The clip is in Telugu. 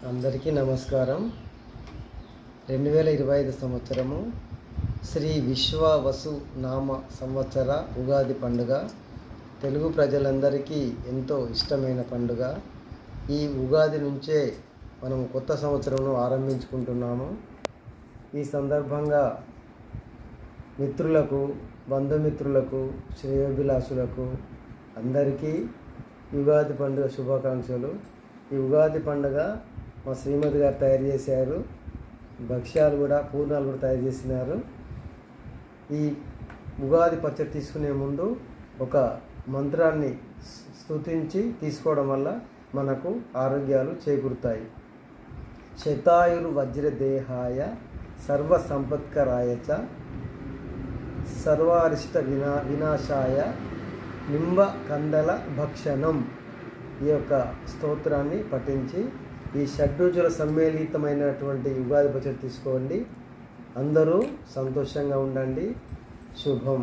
అందరికీ నమస్కారం. 2025 సంవత్సరము శ్రీ విశ్వావసు నామ సంవత్సర ఉగాది పండుగ తెలుగు ప్రజలందరికీ ఎంతో ఇష్టమైన పండుగ. ఈ ఉగాది నుంచే మనం కొత్త సంవత్సరంను ఆరంభించుకుంటున్నాము. ఈ సందర్భంగా మిత్రులకు, బంధుమిత్రులకు, శ్రేయోభిలాషులకు అందరికీ ఉగాది పండుగ శుభాకాంక్షలు. ఈ ఉగాది పండుగ మా శ్రీమతి గారు తయారు చేశారు. భక్ష్యాలు కూడా, పూర్ణాలు కూడా తయారు చేసినారు. ఈ ఉగాది పచ్చడి తీసుకునే ముందు ఒక మంత్రాన్ని స్తుతించి తీసుకోవడం వల్ల మనకు ఆరోగ్యాలు చేకూరుతాయి. శతాయుర్ వజ్రదేహాయ సర్వ సంపత్కరాయ చ సర్వారిష్ట వినాశాయ నింబ కందల భక్షణం. ఈ యొక్క స్తోత్రాన్ని పఠించి ఈ షడ్రుచుల సమ్మేళితమైనటువంటి ఉగాది పచ్చడి తీసుకోండి. అందరూ సంతోషంగా ఉండండి. శుభం.